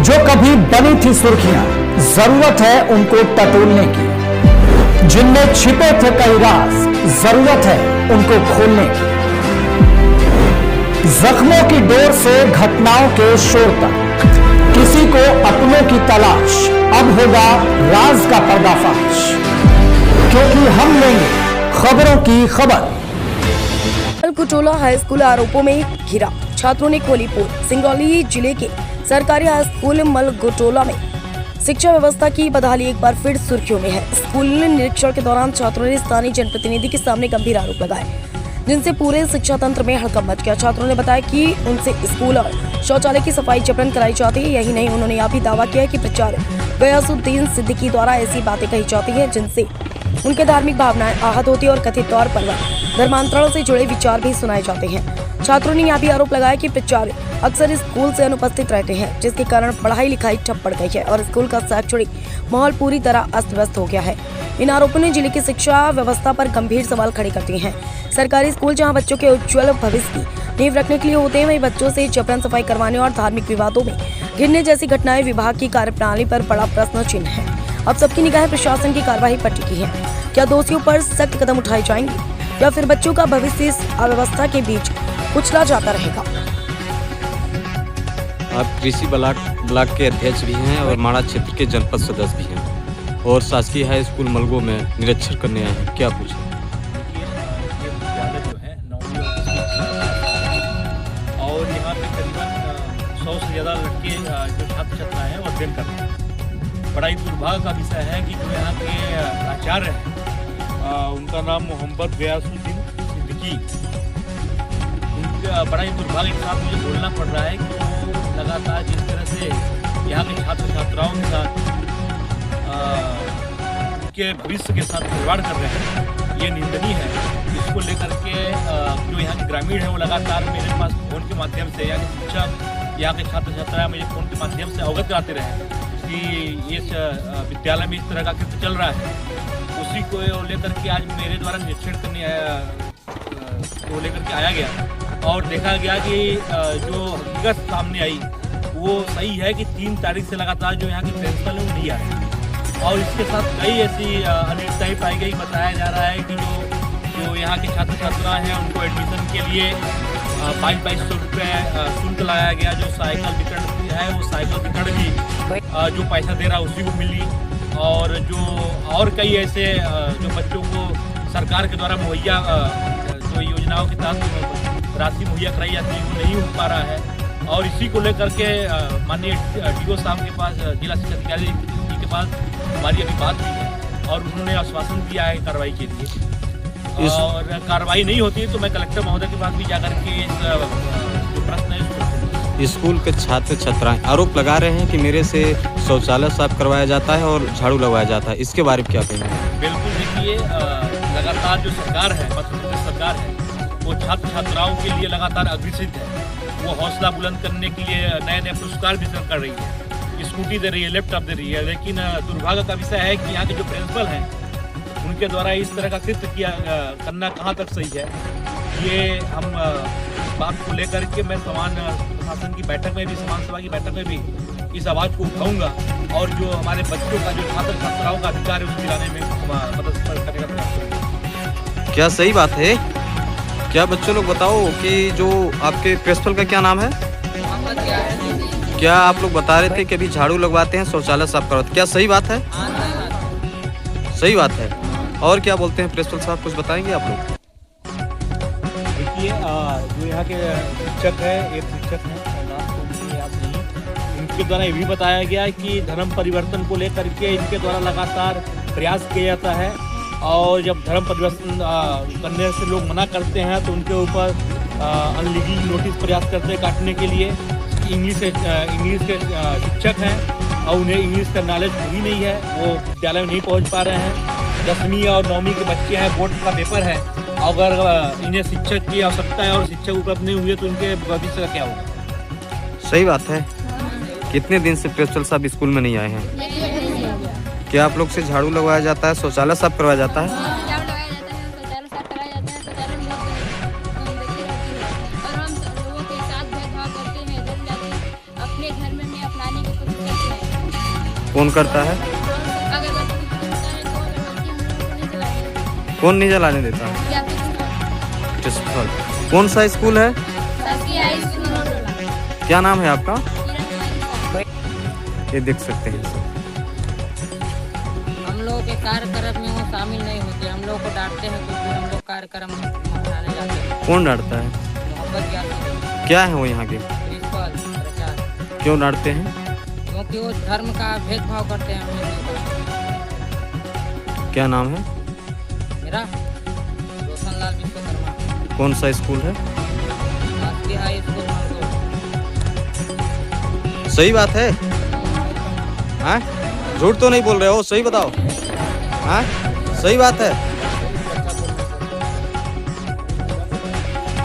जो कभी बनी थी सुर्खियां, जरूरत है उनको टटोलने की। जिनमें छिपे थे कई राज, जरूरत है उनको खोलने की। जख्मों की डोर से घटनाओं के शोर तक, किसी को अपनों की तलाश, अब होगा राज का पर्दाफाश, क्योंकि हम लेंगे खबरों की खबर। कुटोला हाई स्कूल आरोपों में घिरा, छात्रों ने खोली पोल। सिंगरौली जिले के सरकारी हाई स्कूल मलगोटोला में शिक्षा व्यवस्था की बदहाली एक बार फिर सुर्खियों में है। स्कूल निरीक्षण के दौरान छात्रों ने स्थानीय जनप्रतिनिधि के सामने गंभीर आरोप लगाए, जिनसे पूरे शिक्षा तंत्र में हड़कंप मच गया। छात्रों ने बताया कि उनसे स्कूल और शौचालय की सफाई जबरन कराई जाती है। यही नहीं, उन्होंने यह भी दावा किया कि प्राचार्य गयासुद्दीन सिद्दीकी द्वारा ऐसी बातें कही जाती है जिनसे उनके धार्मिक भावनाएं आहत होती है और कथित तौर पर धर्मांतरण से जुड़े विचार भी सुनाए जाते हैं। छात्रों ने यह भी आरोप लगाया कि प्राचार्य अक्सर स्कूल से अनुपस्थित रहते हैं, जिसके कारण पढ़ाई लिखाई ठप पड़ गई है और स्कूल का शैक्षणिक माहौल पूरी तरह अस्त व्यस्त हो गया है। इन आरोपों ने जिले की शिक्षा व्यवस्था पर गंभीर सवाल खड़े कर दिए हैं। सरकारी स्कूल जहां बच्चों के उज्जवल भविष्य की नींव रखने के लिए होते हैं, वहीं बच्चों से जबरन सफाई करवाने और धार्मिक विवादों में घिरने जैसी घटनाएं विभाग की कार्यप्रणाली पर बड़ा प्रश्न चिन्ह है। अब सबकी निगाहें प्रशासन की कार्रवाई पर टिकी है। क्या दोषियों पर सख्त कदम उठाए जाएंगे या फिर बच्चों का भविष्य इस अव्यवस्था के बीच कुचला जाता रहेगा? आप कृषि ब्लॉक के अध्यक्ष भी हैं और माड़ा क्षेत्र के जनपद सदस्य भी हैं और शासकीय हाई स्कूल मलगो में निरीक्षण करने आए हैं। क्या पूछें? ये विद्यालय जो है 9वीं और 10वीं और यहाँ पे करीबन 100 से ज़्यादा लड़के जो छात्र छात्राएँ हैं वो अध्ययन कर रहे हैं। बड़ा ही दुर्भाग्य का विषय है कि जो यहाँ के आचार्य हैं, उनका नाम मोहम्मद गयासुद्दीन सिद्दीकी, उनका बड़ा ही दुर्भाग्य के साथ मुझे बोलना पड़ रहा है कि वो लगातार जिस तरह से यहाँ के छात्र छात्राओं के साथ उनके भविष्य के साथ खिलवाड़ कर रहे हैं, ये निंदनीय है। इसको लेकर के जो यहाँ के ग्रामीण हैं वो लगातार मेरे पास फ़ोन के माध्यम से, यहाँ के शिक्षक, यहाँ के छात्र छात्राएँ मुझे फ़ोन के माध्यम से अवगत कराते रहे कि इस विद्यालय में इस तरह का कृत्य चल रहा है। उसी को लेकर के आज मेरे द्वारा निरीक्षण करने को लेकर के आया गया और देखा गया कि जो हकीकत सामने आई वो सही है कि 3 तारीख से लगातार जो यहाँ के प्रिंसिपल है वो नहीं आ रहे और इसके साथ कई ऐसी अनियमितताएं पाई गई। बताया जा रहा है कि जो यहाँ के छात्र छात्रा हैं उनको एडमिशन के लिए 2200 रुपये शुल्क लगाया गया। जो साइकिल वितरण है वो साइकिल वितरण भी जो पैसा दे रहा है उसी को मिली और कई ऐसे जो बच्चों को सरकार के द्वारा मुहैया जो योजनाओं के तहत राशि मुहैया कराई जाती है वो नहीं हो पा रहा है। और इसी को लेकर के माननीय DO साहब के पास, जिला शिक्षा अधिकारी जी के पास हमारी अभी बात हुई है और उन्होंने आश्वासन दिया है कार्रवाई के लिए। और कार्रवाई नहीं होती है तो मैं कलेक्टर महोदय के पास भी जाकर के इस जो प्रश्न है स्कूल के छात्र छात्राएं आरोप लगा रहे हैं कि मेरे से शौचालय साफ करवाया जाता है और झाड़ू लगवाया जाता है, इसके बारे में क्या कहेंगे? बिल्कुल, देखिए लगातार जो सरकार है, मध्य प्रदेश सरकार है, वो छात्र छात्राओं के लिए लगातार अग्रसित है। वो हौसला बुलंद करने के लिए नए नए पुरस्कार वितरण कर रही है, स्कूटी दे रही है, लैपटॉप दे रही है। लेकिन दुर्भाग्य का विषय है कि यहाँ के जो प्रिंसिपल हैं उनके द्वारा इस तरह का कृत्य करना कहाँ तक सही है। ये हम बात को लेकर के मैं समान प्रशासन की बैठक में भी, समान सभा की बैठक में भी इस आवाज़ को उठाऊंगा और जो हमारे बच्चों का, जो छात्र छात्राओं का अधिकार है उसको दिलाने में मदद करने का प्रयास करूँगा। क्या सही बात है? क्या बच्चों लोग बताओ कि जो आपके प्रिंसिपल का क्या नाम है? क्या आप लोग बता रहे थे कि अभी झाड़ू लगवाते हैं, शौचालय साफ करवाते हैं, क्या सही बात है? सही बात है। और क्या बोलते हैं प्रिंसिपल साहब, कुछ बताएंगे आप लोग? देखिए, जो यहाँ के शिक्षक है, एक शिक्षक हैं, नाम तो मुझे याद नहीं, इनके द्वारा ये भी बताया गया है कि धर्म परिवर्तन को लेकर के इनके द्वारा लगातार प्रयास किया जाता है और जब धर्म परिवर्तन करने से लोग मना करते हैं तो उनके ऊपर अनलीगल नोटिस प्रयास करते हैं काटने के लिए। इंग्लिश के शिक्षक हैं और उन्हें इंग्लिश का नॉलेज भी नहीं है, वो विद्यालय में नहीं पहुँच पा रहे हैं। 10वीं और 9वीं के बच्चे हैं, बोर्ड का पेपर है, अगर इन्हें शिक्षक की आवश्यकता है और शिक्षक उपलब्ध नहीं हुए तो इनके भविष्य का क्या होगा? सही बात है। कितने दिन से प्रिंसिपल साहब स्कूल में नहीं आए हैं? क्या आप लोग से झाड़ू लगवाया जाता है, शौचालय साफ करवाया जाता है? शौचालय साफ कराया जाता है, शौचालय में बहुत देखी रहती है और हम लोगों के साथ भेदभाव करते हैं। अपने घर में में अपनाने की कोशिश करते हैं। कौन करता है? अगरबत्ती करता है तो अगरबत्ती हम लोगों को नहीं जलाने देते। कौन नहीं जलाने देता? या फिर प्रिंसिपल। कौन सा स्कूल है? शासकीय हाई स्कूल मलगोटोला। क्या नाम है आपका? किरण कुमारी। ये देख सकते हैं। हम लोग के कार्यक्रम में वो शामिल नहीं होते, हम लोग को डांटते हैं क्योंकि हम लोग कार्यक्रम मनाने जाते हैं। कौन डांटता है? मोहब्बत याद क्या है वो यहाँ के? प्रिंसिपल प्रचार, क्यों डांटते हैं? क्योंकि वो धर्म का भेदभाव करते हैं हम लोग का। क्या नाम है? मेरा रोशनलाल विश्वकर्मा, कौन सा स्कूल है? शासकीय हाई स्कूल मलगोटोला। सही बात है? हाँ? झूठ तो नहीं बोल रहे हो, सही बताओ। हाँ? सही बात है?